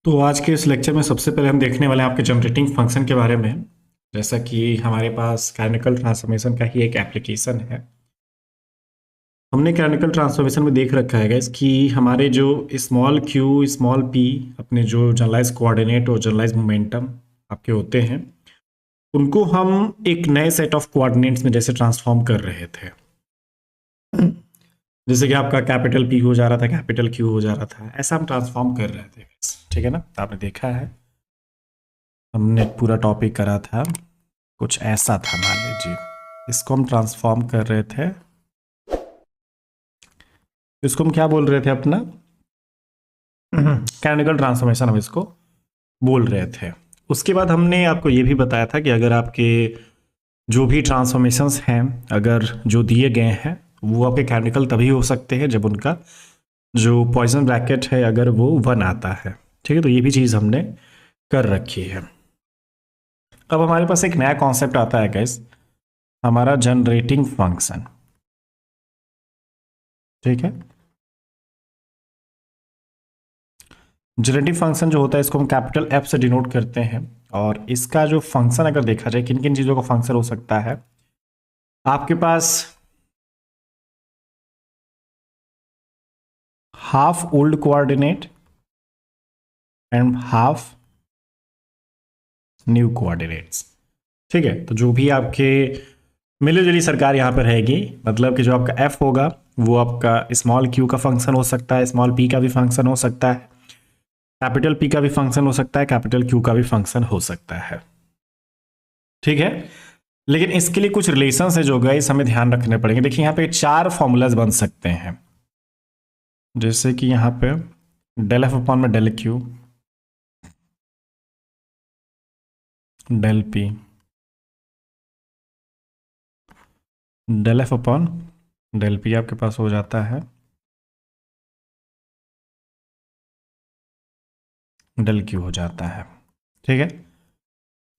तो आज के इस लेक्चर में सबसे पहले हम देखने वाले हैं आपके जनरेटिंग फंक्शन के बारे में। जैसा कि हमारे पास कैनोनिकल ट्रांसफॉर्मेशन का ही एक एप्लीकेशन है। हमने कैनोनिकल ट्रांसफॉर्मेशन में देख रखा है गाइस कि हमारे जो स्मॉल क्यू स्मॉल पी अपने जो जनरलाइज कोऑर्डिनेट और जनरलाइज मोमेंटम आपके होते हैं, उनको हम एक नए सेट ऑफ कोऑर्डिनेट्स में जैसे ट्रांसफॉर्म कर रहे थे। जैसे कि आपका कैपिटल पी हो जा रहा था, कैपिटल क्यू हो जा रहा था, ऐसा हम ट्रांसफॉर्म कर रहे थे। ठीक है ना, तो आपने देखा है हमने पूरा टॉपिक करा था, कुछ ऐसा था। मान लीजिए इसको हम ट्रांसफॉर्म कर रहे थे, इसको हम क्या बोल रहे थे अपना कैनोनिकल ट्रांसफॉर्मेशन हम इसको बोल रहे थे। उसके बाद हमने आपको ये भी बताया था कि अगर आपके जो भी ट्रांसफॉर्मेशंस हैं, अगर जो दिए गए हैं वो आपके कैनोनिकल तभी हो सकते हैं जब उनका जो पॉइसन ब्रैकेट है अगर वो 1 आता है। ठीक है, तो ये भी चीज़ हमने कर रखी है। अब हमारे पास एक नया कॉन्सेप्ट आता है गाइस, हमारा जनरेटिंग फंक्शन। ठीक है, जनरेटिंग फंक्शन जो होता है इसको हम कैपिटल एफ से डिनोट करते हैं। और इसका जो फंक्शन अगर देखा जाए किन किन चीज़ों का फंक्शन हो सकता है, आपके पास half old coordinate and half new coordinates. ठीक है, तो जो भी आपके मिली-जुली सरकार यहाँ पर रहेगी, मतलब कि जो आपका एफ होगा वो आपका स्मॉल क्यू का फंक्शन हो सकता है, स्मॉल पी का भी फंक्शन हो सकता है, कैपिटल पी का भी फंक्शन हो सकता है, कैपिटल क्यू का भी फंक्शन हो सकता है। ठीक है, लेकिन इसके लिए कुछ रिलेशंस है जो गाइस हमें ध्यान रखने पड़ेंगे। देखिए यहाँ पे 4 फॉर्मूलाज बन सकते हैं, जैसे कि यहाँ पे डेल एफ अपॉन में del Q, del P, del F upon del P आपके पास हो जाता है, डेल क्यू हो जाता है। ठीक है,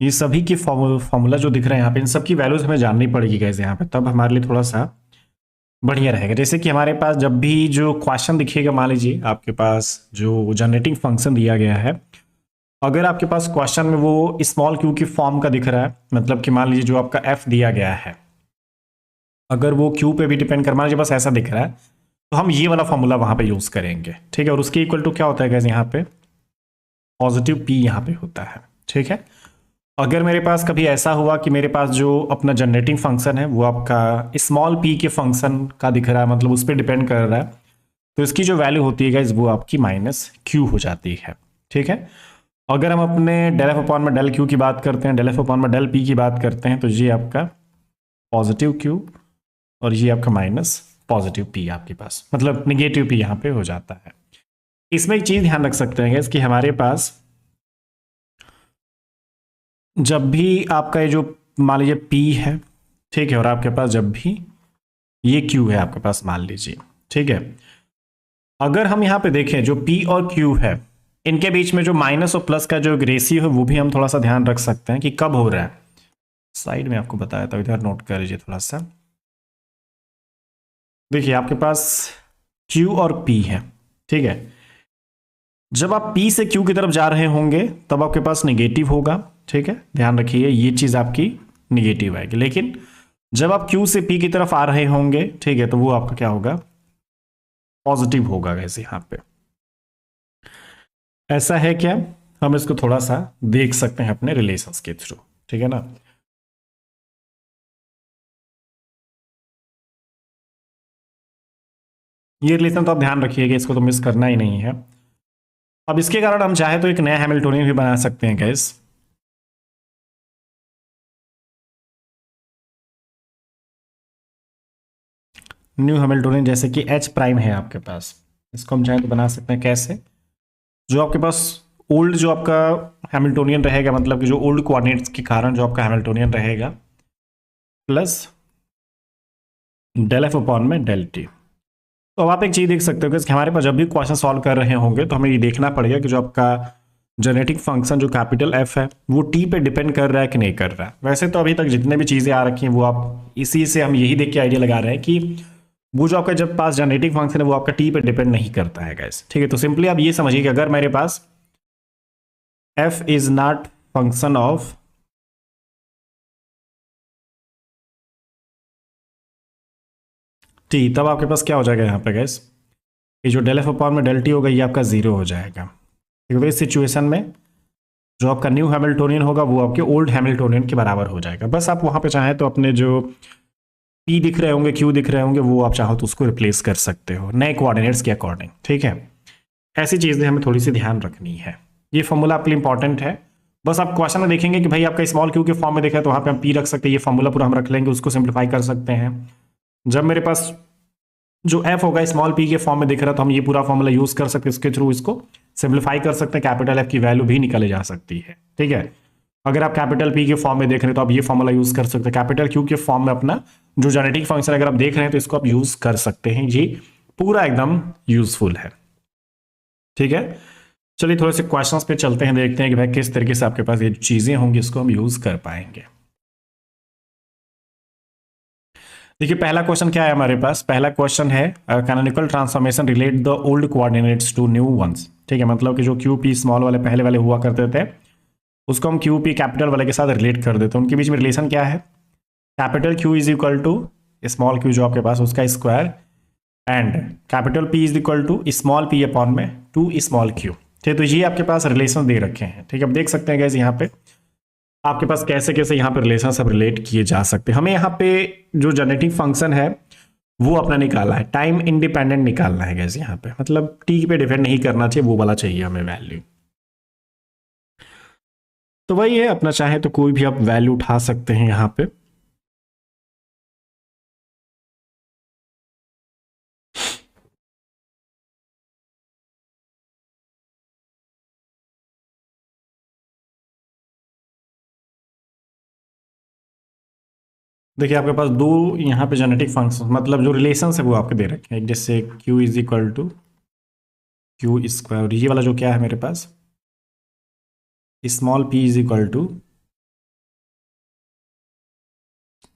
ये सभी की फॉर्मूला जो दिख रहे हैं यहाँ पे, इन सब की वैल्यूज हमें जाननी पड़ेगी गाइस यहाँ पे, तब हमारे लिए थोड़ा सा बढ़िया रहेगा। जैसे कि हमारे पास जब भी जो क्वेश्चन दिखेगा, मान लीजिए आपके पास जो जनरेटिंग फंक्शन दिया गया है, अगर आपके पास क्वेश्चन में वो स्मॉल क्यू की फॉर्म का दिख रहा है, मतलब कि मान लीजिए जो आपका एफ दिया गया है अगर वो क्यू पे भी डिपेंड कर, मान लीजिए बस ऐसा दिख रहा है, तो हम ये वाला फॉर्मूला वहां पे यूज करेंगे। ठीक है, और उसके इक्वल टू क्या होता है गाइस, यहाँ पे पॉजिटिव पी यहाँ पे होता है। ठीक है, अगर मेरे पास कभी ऐसा हुआ कि मेरे पास जो अपना जनरेटिंग फंक्शन है वो आपका स्मॉल पी के फंक्शन का दिख रहा है, मतलब उस पर डिपेंड कर रहा है, तो इसकी जो वैल्यू होती है गाइस वो आपकी माइनस क्यू हो जाती है। ठीक है, अगर हम अपने डेल एफ अपॉन में डेल क्यू की बात करते हैं, डेल एफ अपॉन में डेल पी की बात करते हैं, तो ये आपका पॉजिटिव क्यू और ये आपका माइनस पॉजिटिव पी आपके पास, मतलब निगेटिव पी यहाँ पे हो जाता है। इसमें एक चीज ध्यान रख सकते हैं कि हमारे पास जब भी आपका ये जो मान लीजिए P है, ठीक है, और आपके पास जब भी ये Q है आपके पास मान लीजिए, ठीक है, अगर हम यहाँ पे देखें जो P और Q है इनके बीच में जो माइनस और प्लस का जो रेशियो है वो भी हम थोड़ा सा ध्यान रख सकते हैं कि कब हो रहा है। साइड में आपको बताया था, इधर नोट कर लीजिए थोड़ा सा। देखिए आपके पास Q और P है, ठीक है, जब आप P से Q की तरफ जा रहे होंगे तब आपके पास नेगेटिव होगा। ठीक है, ध्यान रखिए ये चीज आपकी निगेटिव आएगी, लेकिन जब आप Q से P की तरफ आ रहे होंगे, ठीक है, तो वो आपका क्या होगा, पॉजिटिव होगा। वैसे यहां पे ऐसा है क्या, हम इसको थोड़ा सा देख सकते हैं अपने रिलेशंस के थ्रू। ठीक है ना, ये रिलेशन तो आप ध्यान रखिएगा, इसको तो मिस करना ही नहीं है। अब इसके कारण हम चाहे तो एक नया हैमिल्टोनियन भी बना सकते हैं गैस। न्यू हैमिल्टोनियन, जैसे कि H प्राइम है आपके पास, इसको हम चाहे तो बना सकते हैं। कैसे, जो आपके पास ओल्ड जो आपका हैमिल्टोनियन रहेगा, मतलब कि जो ओल्ड कोऑर्डिनेट्स के कारण जो आपका हैमिल्टोनियन रहेगा, प्लस डेल एफ अपॉन में डेल टी। तो अब आप एक चीज देख सकते हो कि हमारे पास जब भी क्वेश्चन सॉल्व कर रहे होंगे तो हमें ये देखना पड़ेगा कि जो आपका जेनेटिक फंक्शन जो कैपिटल एफ है वो टी पे डिपेंड कर रहा है कि नहीं कर रहा है। वैसे तो अभी तक जितने भी चीजें आ रखी हैं वो आप इसी से हम यही देख के आइडिया लगा रहे हैं कि वो जो आपका जब पास जेनेटिक फंक्शन है वो आपका टी पे डिपेंड नहीं करता है गाइस। ठीक है, तो सिंपली आप ये समझिए कि अगर मेरे पास F is not function of T, तब आपके पास क्या हो जाएगा यहाँ पे गैस, ये जो डेल एफ अपॉन में डेल टी होगा ये आपका जीरो हो जाएगा। ठीक है, इस सिचुएशन में जो आपका न्यू हैमिल्टोनियन होगा वो आपके ओल्ड हैमिल्टोनियन के बराबर हो जाएगा। बस आप वहाँ पे चाहें तो अपने जो पी दिख रहे होंगे, क्यू दिख रहे होंगे, वो आप चाहो तो उसको रिप्लेस कर सकते हो नए कोऑर्डिनेट्स के अकॉर्डिंग। ठीक है, ऐसी चीज़ें हमें थोड़ी सी ध्यान रखनी है। ये फॉर्मूला आपके लिए इंपॉर्टेंट है। बस आप क्वेश्चन में देखेंगे कि भाई आपका स्मॉल क्यू के फॉर्म में देखा है तो वहाँ पे हम पी रख सकते हैं, ये फॉर्मूला पूरा हम रख लेंगे, उसको सिंप्लीफाई कर सकते हैं। जब मेरे पास जो एफ होगा स्मॉल पी के फॉर्म में दिख रहा है तो हम ये पूरा फॉर्मूला यूज कर सकते हैं, इसके थ्रू इसको सिंप्लीफाई कर सकते हैं, कैपिटल एफ की वैल्यू भी निकाली जा सकती है। ठीक है, अगर आप कैपिटल पी के फॉर्म में देख रहे हैं तो आप ये फॉर्मूला यूज कर सकते हैं, कैपिटल क्यू के फॉर्म में अपना जो जेनेटिक फंक्शन अगर आप देख रहे हैं तो इसको आप यूज कर सकते हैं। ये पूरा एकदम यूजफुल है। ठीक है, चलिए थोड़े से क्वेश्चंस पे चलते हैं, देखते हैं कि भाई किस तरीके से आपके पास ये चीजें होंगी इसको हम यूज कर पाएंगे। देखिए पहला क्वेश्चन क्या है हमारे पास, पहला क्वेश्चन है canonical transformation relate the old coordinates to new ones. ठीक है, मतलब कि जो क्यू पी स्मॉल वाले पहले वाले हुआ करते थे उसको हम क्यू पी कैपिटल वाले के साथ रिलेट कर देते हैं। उनके बीच में रिलेशन क्या है, capital Q is equal to small Q जो आपके पास उसका square and capital P is equal to small P upon में टू स्मॉल क्यू। ठीक है, तो ये आपके पास रिलेशन दे रखे हैं। ठीक है, अब देख सकते हैं गाइस यहाँ पे आपके पास कैसे कैसे यहाँ पे रिलेशन सब रिलेट किए जा सकते हैं। हमें यहाँ पे जो जेनेटिक फंक्शन है वो अपना निकालना है, टाइम इंडिपेंडेंट निकालना है गैस यहाँ पे, मतलब टी पे डिपेंड नहीं करना चाहिए, वो वाला चाहिए हमें वैल्यू। तो वही है, अपना चाहे तो कोई भी आप वैल्यू उठा सकते हैं यहाँ पे। देखिए आपके पास दो यहाँ पे जेनेटिक फंक्शन मतलब जो रिलेशन है वो आपके दे रखे हैं, एक जैसे q is equal to Q square, ये वाला जो क्या है मेरे पास small p is equal to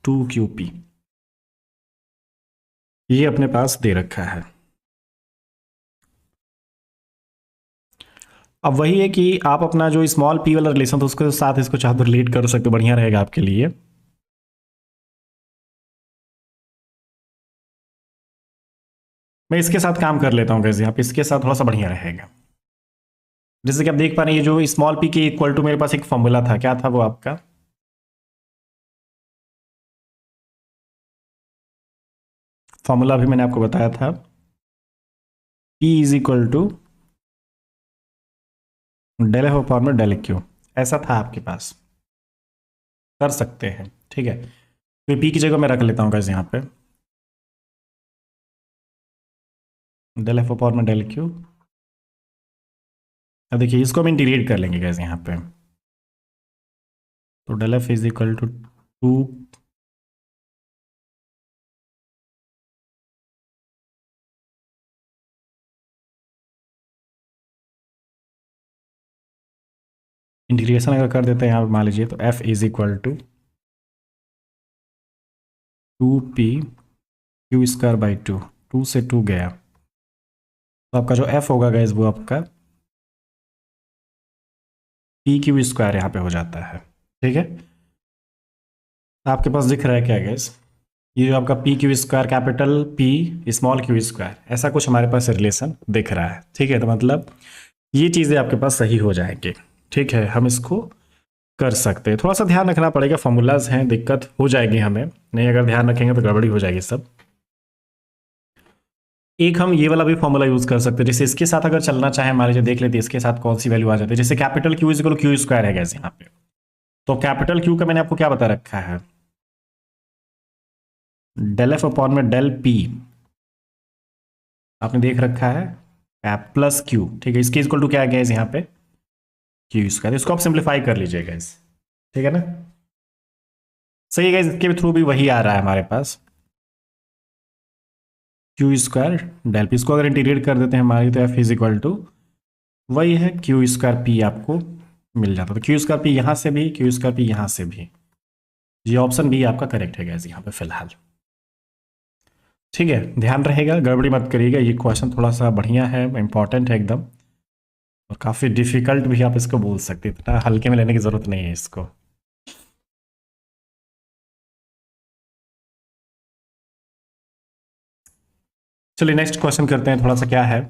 2qp, ये अपने पास दे रखा है। अब वही है कि आप अपना जो स्मॉल p वाला रिलेशन था उसके साथ इसको चाहे तो रिलेट कर सकते हो, बढ़िया रहेगा आपके लिए। मैं इसके साथ काम कर लेता हूँ कैसे, यहाँ पे इसके साथ थोड़ा सा बढ़िया रहेगा। जैसे कि आप देख पा रहे हैं ये जो स्मॉल p के इक्वल टू मेरे पास एक फॉर्मूला था, क्या था वो आपका, फॉर्मूला भी मैंने आपको बताया था, p is equal to del F upon में डेल क्यू, ऐसा था आपके पास, कर सकते हैं। ठीक है, तो p की जगह मैं रख लेता हूँ कैसे यहाँ पे डेल एफ अपॉन में डेल क्यू। अब देखिए इसको हम इंटीग्रेट कर लेंगे कैसे यहाँ पे, तो del F is equal to 2 integration अगर कर देते हैं यहाँ पे मान लीजिए तो f is equal to 2p Q square by 2, 2 से 2 गया तो आपका जो f होगा गैस वो आपका p क्यू स्क्वायर यहाँ पे हो जाता है। ठीक है, आपके पास दिख रहा है क्या गैस, ये जो आपका p Q square capital p small Q square, ऐसा कुछ हमारे पास रिलेशन दिख रहा है। ठीक है, तो मतलब ये चीज़ें आपके पास सही हो जाएंगी। ठीक है, हम इसको कर सकते हैं, थोड़ा सा ध्यान रखना पड़ेगा, फॉर्मूलाज हैं, दिक्कत हो जाएगी हमें, नहीं अगर ध्यान रखेंगे तो गड़बड़ी हो जाएगी सब। एक हम ये वाला भी फॉर्मूला यूज कर सकते हैं, जैसे इसके साथ अगर चलना चाहे मान लीजिए, देख लेते हैं इसके साथ कौन सी वैल्यू आ जाती है, जैसे capital Q is equal Q square है गैस यहाँ पे, तो कैपिटल क्यू का मैंने आपको क्या बता रखा है, डेल एफ अपॉन में डेल पी आपने देख रखा है प्लस क्यू। ठीक है, इसके इक्वल टू क्या है गैस यहाँ पे क्यू स्क्वायर, इसको आप सिंप्लीफाई कर लीजिए गैस। ठीक है ना, सही है गैस, इसके थ्रू भी वही आ रहा है हमारे पास क्यू स्क्वायर डेल पी, इसको अगर इंटीग्रेट कर देते हैं हमारी तो एफ इज इक्वल टू वही है क्यू स्क्वायर पी आपको मिल जाता, तो क्यू स्क्वायर पी यहाँ से भी क्यू स्क्वायर पी यहाँ से भी, ये ऑप्शन भी आपका करेक्ट है गैस यहाँ पे फिलहाल। ठीक है, ध्यान रहेगा, गड़बड़ी मत करिएगा, ये क्वेश्चन थोड़ा सा बढ़िया है, इंपॉर्टेंट है एकदम, और काफ़ी डिफिकल्ट भी आप इसको बोल सकते हैं, इतना हल्के में लेने की ज़रूरत नहीं है इसको। चलिए नेक्स्ट क्वेश्चन करते हैं, थोड़ा सा क्या है।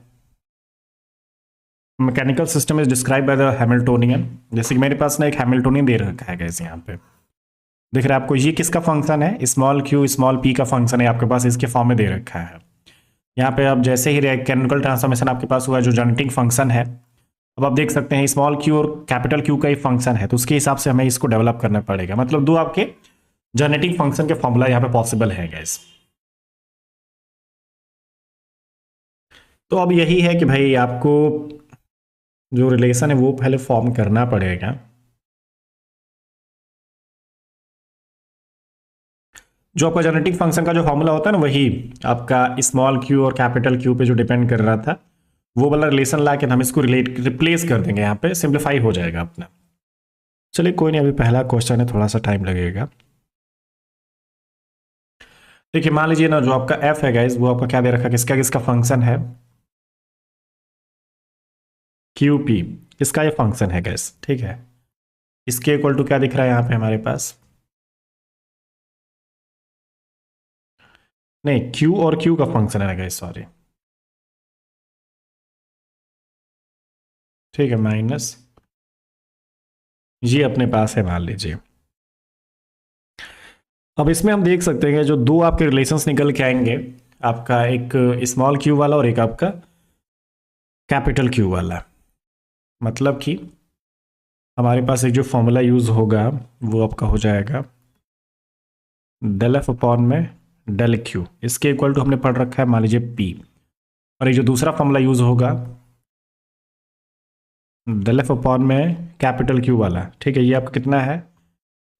Mechanical system is describe by the Hamiltonian. जैसे कि मेरे पास ना एक हैमिल्टोनियन दे रखा है गैस, यहाँ पे दिख रहा है आपको, ये किसका फंक्शन है, स्मॉल क्यू स्मॉल पी का फंक्शन है आपके पास, इसके फॉर्म में दे रखा है। यहाँ पे अब जैसे ही केमिकल ट्रांसफॉर्मेशन आपके पास हुआ, जो जेनेटिक फंक्शन है, अब आप देख सकते हैं स्मॉल क्यू और कैपिटल क्यू का ही फंक्शन है, तो उसके हिसाब से हमें इसको डेवलप करना पड़ेगा। मतलब दो आपके जेनेटिक फंक्शन के फॉर्मूला यहाँ पे पॉसिबल है गैस। तो अब यही है कि भाई आपको जो रिलेशन है वो पहले फॉर्म करना पड़ेगा। जो आपका जेनेटिक फंक्शन का जो फॉर्मूला होता है ना, वही आपका स्मॉल क्यू और कैपिटल क्यू पे जो डिपेंड कर रहा था, वो वाला रिलेशन ला के हम इसको रिप्लेस कर देंगे, यहाँ पे सिंप्लीफाई हो जाएगा अपना। चलिए कोई नहीं, अभी पहला क्वेश्चन है, थोड़ा सा टाइम लगेगा। देखिए मान लीजिए ना, जो आपका एफ है गाइस, वो आपका क्या दे रखा है, किसका किसका फंक्शन है, क्यू पी, इसका ये फंक्शन है गैस, ठीक है। इसके इक्वल टू क्या दिख रहा है यहाँ पे हमारे पास, नहीं क्यू और क्यू का फंक्शन है ना गैस, सॉरी, ठीक है, माइनस ये अपने पास है मान लीजिए। अब इसमें हम देख सकते हैं जो दो आपके रिलेशंस निकल के आएंगे, आपका एक स्मॉल क्यू वाला और एक आपका कैपिटल क्यू वाला। मतलब कि हमारे पास एक जो फॉर्मूला यूज होगा वो आपका हो जाएगा डेल एफ अपॉन में डेल क्यू, इसके इक्वल टू हमने पढ़ रखा है मान लीजिए पी, और एक जो दूसरा फॉर्मूला यूज होगा डेल एफ अपॉन में कैपिटल क्यू वाला, ठीक है। ये आपका कितना है,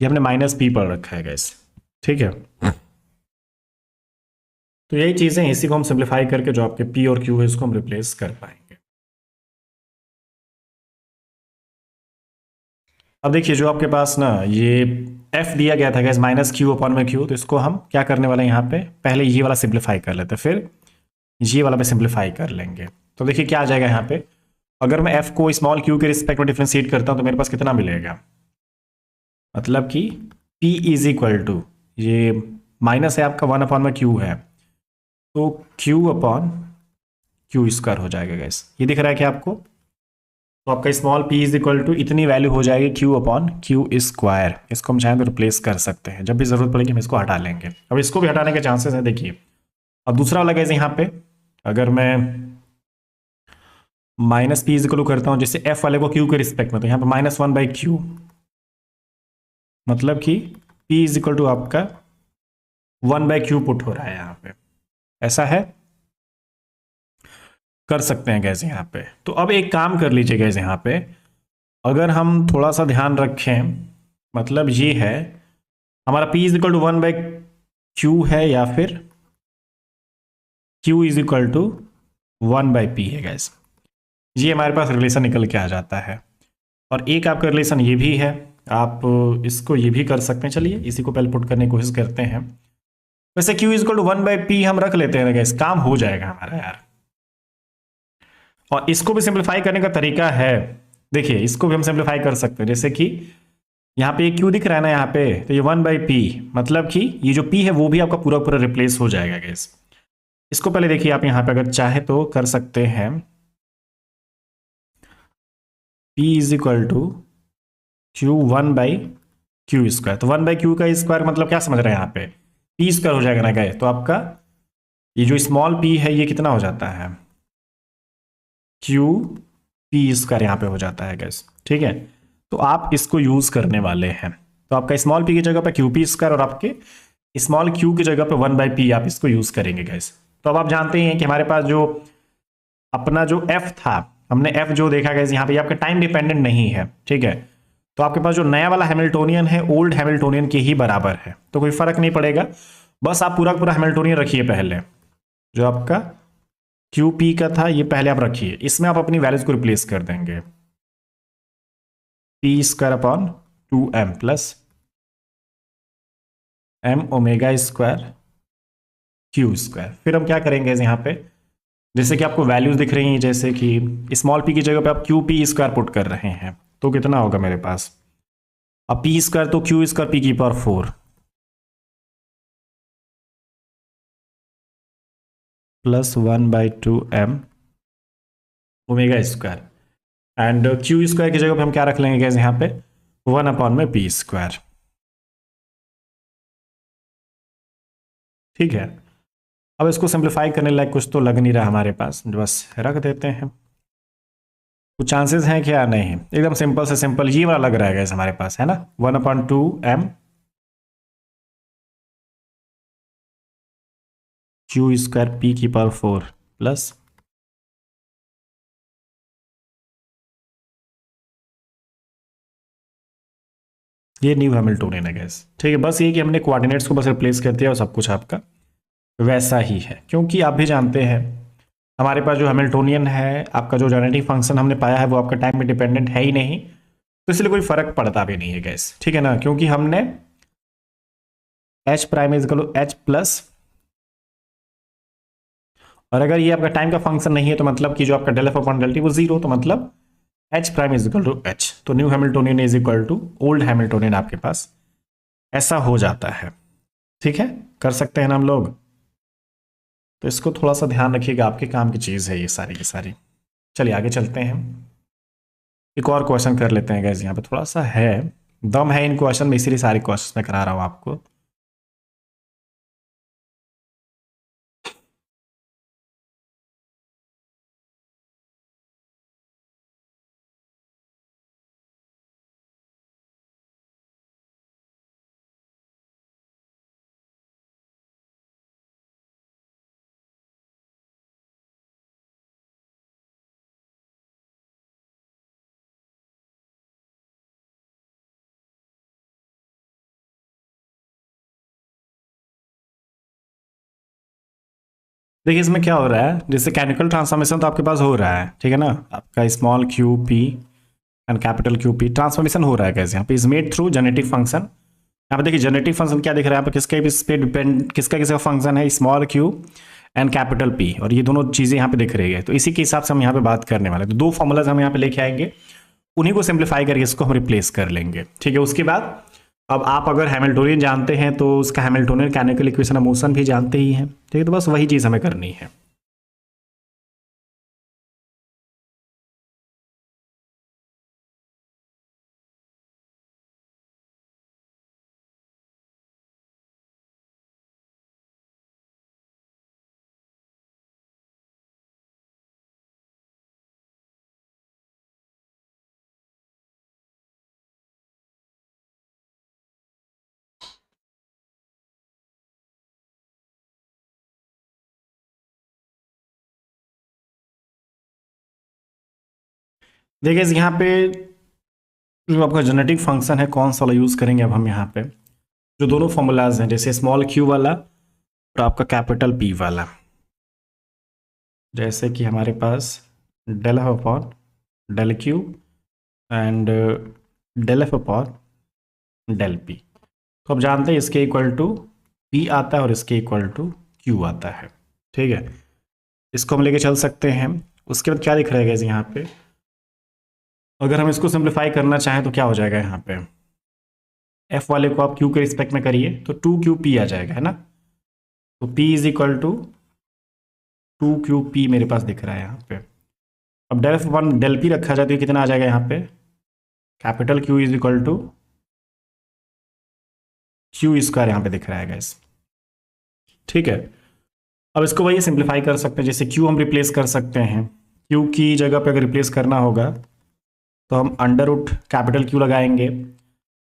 ये हमने माइनस पी पढ़ रखा है गैस, ठीक है। तो यही चीजें, इसी को हम सिंप्लीफाई करके जो आपके पी और क्यू है इसको हम रिप्लेस कर पाएंगे। अब देखिए जो आपके पास ना ये एफ दिया गया था गैस, माइनस क्यू अपॉन में क्यू, तो इसको हम क्या करने वाले हैं, यहाँ पे पहले ये वाला सिंप्लीफाई कर लेते हैं, फिर ये वाला पे सिंप्लीफाई कर लेंगे। तो देखिए क्या आ जाएगा यहाँ पे, अगर मैं एफ को स्मॉल क्यू के रिस्पेक्ट में डिफ्रेंशिएट करता हूँ तो मेरे पास कितना मिलेगा, मतलब कि P इज इक्वल टू, ये माइनस है आपका 1 अपॉन में क्यू है, तो Q अपॉन क्यू स्क्वायर हो जाएगा गैस। ये दिख रहा है क्या आपको, तो आपका small p is equal to इतनी वैल्यू हो जाएगी Q अपॉन क्यू स्क्वायर। इसको हम चाहें तो रिप्लेस कर सकते हैं, जब भी जरूरत पड़ेगी हम इसको हटा लेंगे। अब इसको भी हटाने के चांसेस हैं, देखिए अब दूसरा वाला गैस, यहाँ पे अगर मैं माइनस पी इज इक्वल करता हूँ जैसे एफ वाले को क्यू के रिस्पेक्ट में, तो यहाँ पे -1/q, मतलब कि p इज इक्वल टू आपका 1/q पुट हो रहा है यहाँ पे, ऐसा है, कर सकते हैं गैस यहाँ पे। तो अब एक काम कर लीजिए गैस, यहाँ पे अगर हम थोड़ा सा ध्यान रखें, मतलब ये है हमारा p is equal to 1/q है, या फिर q is equal to 1/p है गैस, ये हमारे पास रिलेशन निकल के आ जाता है। और एक आपका रिलेशन ये भी है, आप इसको ये भी कर सकते हैं। चलिए इसी को पहले पुट करने की कोशिश करते हैं। वैसे q is equal to 1/p हम रख लेते हैं गैस, काम हो जाएगा हमारा यार। और इसको भी सिंप्लीफाई करने का तरीका है, देखिए इसको भी हम सिंप्लीफाई कर सकते हैं, जैसे कि यहाँ पे क्यू दिख रहा है ना यहाँ पे, तो ये 1/p, मतलब कि ये जो p है वो भी आपका पूरा पूरा रिप्लेस हो जाएगा गैस। इसको पहले देखिए आप यहाँ पे अगर चाहे तो कर सकते हैं, p is equal to Q 1/q square, तो 1/q का स्क्वायर मतलब क्या समझ रहे हैं यहाँ पे, p स्क्वायर हो जाएगा ना गए, तो आपका ये जो स्मॉल p है ये कितना हो जाता है, क्यू पी स्क्वायर यहाँ पे हो जाता है गैस, ठीक है। तो आप इसको यूज करने वाले हैं, तो आपका स्मॉल p की जगह पे क्यू पी स्क्वायर और आपके स्मॉल q की जगह पे 1/p आप इसको यूज करेंगे गैस। तो अब आप जानते हैं कि हमारे पास जो अपना जो f था, हमने f जो देखा गैस यहाँ पे आपका टाइम डिपेंडेंट नहीं है, ठीक है। तो आपके पास जो नया वाला हैमिल्टोनियन है ओल्ड हैमिल्टोनियन के ही बराबर है, तो कोई फर्क नहीं पड़ेगा, बस आप पूरा पूरा हैमिल्टोनियन रखिए पहले, जो आपका क्यू पी का था ये पहले आप रखिए, इसमें आप अपनी वैल्यूज को रिप्लेस कर देंगे, P square upon 2m plus m omega square Q square. फिर हम क्या करेंगे यहाँ पे, जैसे कि आपको वैल्यूज दिख रही हैं, जैसे कि स्मॉल पी की जगह पे आप क्यू पी स्क्वायर पुट कर रहे हैं तो कितना होगा मेरे पास, अब पी स्क्वायर तो क्यू स्क्वायर पी की power 4 plus 1/2m omega square, and Q square की जगह पे हम क्या रख लेंगे गैस यहाँ पे 1/p²। ठीक है, अब इसको सिंप्लीफाई करने लायक कुछ तो लग नहीं रहा हमारे पास, बस रख देते हैं। कुछ चांसेस हैं क्या? नहीं, एकदम सिंपल से सिंपल ये वाला लग रहा है गैस हमारे पास, है ना, 1/2m क्यू स्क्वायर पी की पावर 4 प्लस ये न्यू हैमिल्टोनियन है गैस। ठीक है, बस ये कि हमने कोऑर्डिनेट्स को बस रिप्लेस कर दिया और सब कुछ आपका वैसा ही है, क्योंकि आप भी जानते हैं हमारे पास जो हैमिल्टोनियन है, आपका जो जेनेटिक फंक्शन हमने पाया है वो आपका टाइम में डिपेंडेंट है ही नहीं, तो इसलिए कोई फर्क पड़ता भी नहीं है गैस। ठीक है ना, क्योंकि हमने H prime is equal to H plus, और अगर ये आपका टाइम का फंक्शन नहीं है तो मतलब कि जो आपका del F upon del T वो जीरो, तो मतलब H prime is equal to H, तो new Hamiltonian is equal to old Hamiltonian आपके पास ऐसा हो जाता है। ठीक है, कर सकते हैं ना हम लोग, तो इसको थोड़ा सा ध्यान रखिएगा, आपके काम की चीज़ है ये सारी की सारी। चलिए आगे चलते हैं, एक और क्वेश्चन कर लेते हैं गैस। यहाँ पे थोड़ा सा है दम है इन क्वेश्चन में, इसीलिए सारे क्वेश्चन मैं करा रहा हूँ आपको। देखिए इसमें क्या हो रहा है, जैसे केमिकल ट्रांसफॉर्मेशन तो आपके पास हो रहा है, ठीक है ना, आपका small Q P and capital Q P transformation हो रहा है कैसे, यहाँ पे is made through genetic function. यहाँ पे देखिए जेनेटिक फंक्शन क्या दिख रहा है यहाँ पे, किसके इस पे डिपेंड, किसका किसका फंक्शन है, small Q and capital P, और ये दोनों चीज़ें यहाँ पे दिख रही है, तो इसी के हिसाब से हम यहाँ पे बात करने वाले हैं। तो दो फॉर्मूलाज हम यहाँ पे लेके आएंगे, उन्हीं को सिंप्लीफाई करके इसको हम रिप्लेस कर लेंगे। ठीक है, उसके बाद अब आप अगर हैमिल्टोनियन जानते हैं तो उसका Hamiltonian canonical equation of motion भी जानते ही हैं। ठीक है, तो बस वही चीज़ हमें करनी है। देखिए यहाँ पे जो आपका जेनेटिक फंक्शन है कौन सा वाला यूज़ करेंगे अब हम यहाँ पे, जो दोनों फॉर्मूलाज हैं जैसे स्मॉल क्यू वाला और आपका कैपिटल पी वाला, जैसे कि हमारे पास del F upon del Q and del F upon del P, तो अब जानते हैं इसके इक्वल टू पी आता है और इसके इक्वल टू क्यू आता है। ठीक है, इसको हम लेके चल सकते हैं। उसके बाद क्या दिख रहा है यहाँ पे, अगर हम इसको सिंप्लीफाई करना चाहें तो क्या हो जाएगा, यहाँ पे एफ वाले को आप क्यू के रिस्पेक्ट में करिए तो 2 QP आ जाएगा, है ना, तो P is equal to 2 QP मेरे पास दिख रहा है यहाँ पे। अब del F one del P रखा जाए तो ये कितना आ जाएगा यहाँ पे, capital Q is equal to Q square यहाँ पे दिख रहा है गैस। ठीक है, अब इसको वही सिंप्लीफाई कर सकते हैं, जैसे Q हम रिप्लेस कर सकते हैं, Q की जगह पे अगर रिप्लेस करना होगा तो हम अंडर रूट कैपिटल Q लगाएंगे,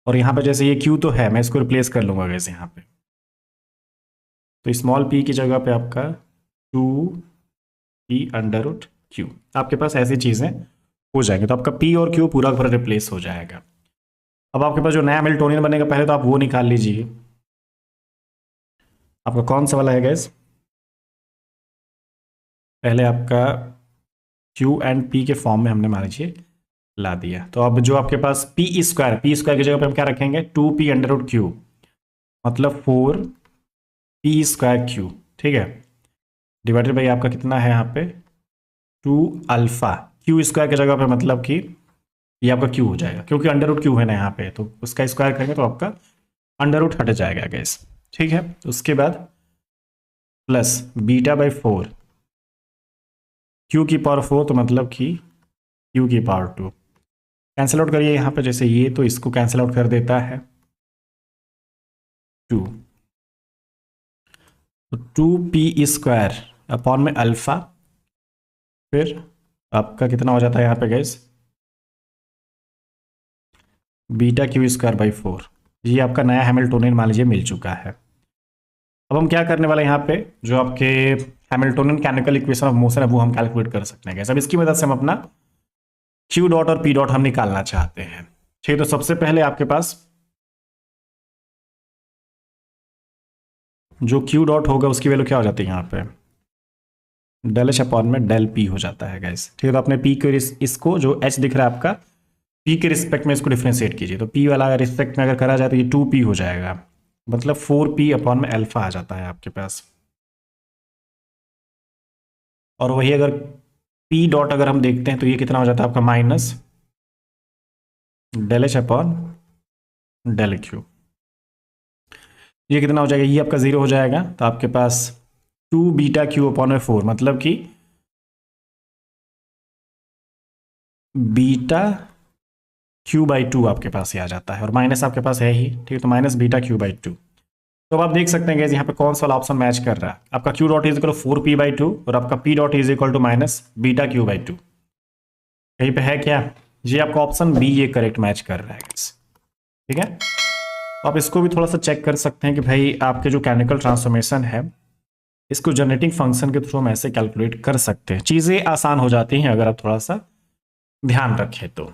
और यहाँ पे जैसे ये Q तो है, मैं इसको रिप्लेस कर लूँगा वैसे यहाँ पे, तो स्मॉल p की जगह पे आपका 2p अंडर रूट Q, आपके पास ऐसी चीज़ें हो जाएंगी, तो आपका p और q पूरा पूरा रिप्लेस हो जाएगा। अब आपके पास जो नया हैमिल्टोनियन बनेगा पहले तो आप वो निकाल लीजिए, आपका कौन सा वाला है गैस, पहले आपका q एंड p के फॉर्म में हमने मान लीजिए ला दिया, तो अब जो आपके पास पी स्क्वायर की जगह पे हम क्या रखेंगे 2p अंडर रूट क्यू, मतलब 4p² क्यू। ठीक है, डिवाइडेड बाई आपका कितना है यहाँ पे टू अल्फा क्यू स्क्वायर की जगह पे मतलब कि ये आपका क्यू हो जाएगा, क्योंकि अंडर रूट क्यू है ना यहाँ पे, तो उसका स्क्वायर करेंगे तो आपका अंडर रूट हट जाएगा गैस। ठीक है, उसके बाद प्लस बीटा बाई 4 क्यू की पावर 4, तो मतलब कि क्यू की पावर 2। कैंसिल आउट करिए यहाँ पे, जैसे ये तो इसको कैंसिल आउट कर देता है 2, तो 2p स्क्वायर अपॉन में अल्फा, फिर आपका कितना हो जाता है यहाँ पे gas, beta Q square by 4। ये आपका नया हैमिल्टोनियन मान लीजिए मिल चुका है। अब हम क्या करने वाले हैं यहाँ पे, जो आपके हैमिल्टोनियन कैनिकल इक्वेशन ऑफ मोशन है वो हम कैलकुलेट कर सकते हैं गैस। अब इसकी मदद से हम अपना क्यू डॉट और पी डॉट हम निकालना चाहते हैं। ठीक, तो सबसे पहले आपके पास जो क्यू डॉट होगा उसकी वैल्यू क्या हो जाती है यहाँ पे, डेल एच अपॉन में डेल पी हो जाता है गैस। ठीक है, तो अपने पी के इसको जो एच दिख रहा है आपका, पी के रिस्पेक्ट में इसको डिफ्रेंशिएट कीजिए, तो पी वाला रिस्पेक्ट में अगर करा जाए तो ये 2p हो जाएगा, मतलब 4p अपॉन में अल्फा आ जाता है आपके पास। और वही अगर पी डॉट अगर हम देखते हैं तो ये कितना हो जाता है आपका, minus del H upon del Q. ये कितना हो जाएगा, ये आपका 0 हो जाएगा, तो आपके पास 2 बीटा क्यू अपॉन में 4, मतलब कि बीटा क्यू बाई 2 आपके पास ये आ जाता है, और माइनस आपके पास है ही। ठीक है, तो माइनस बीटा क्यू बाई 2। तो अब आप देख सकते हैं कि यहाँ पे कौन सा वाला ऑप्शन मैच कर रहा है, आपका Q dot is equal to 4p by 2 और आपका p dot is equal to minus beta Q by 2। कहीं पे है क्या, ये आपका ऑप्शन बी ये करेक्ट मैच कर रहा है। ठीक है, आप इसको भी थोड़ा सा चेक कर सकते हैं कि भाई आपके जो केमिकल ट्रांसफॉर्मेशन है इसको जनरेटिंग फंक्शन के थ्रू हम ऐसे कैलकुलेट कर सकते हैं। चीज़ें आसान हो जाती हैं अगर आप थोड़ा सा ध्यान रखें तो।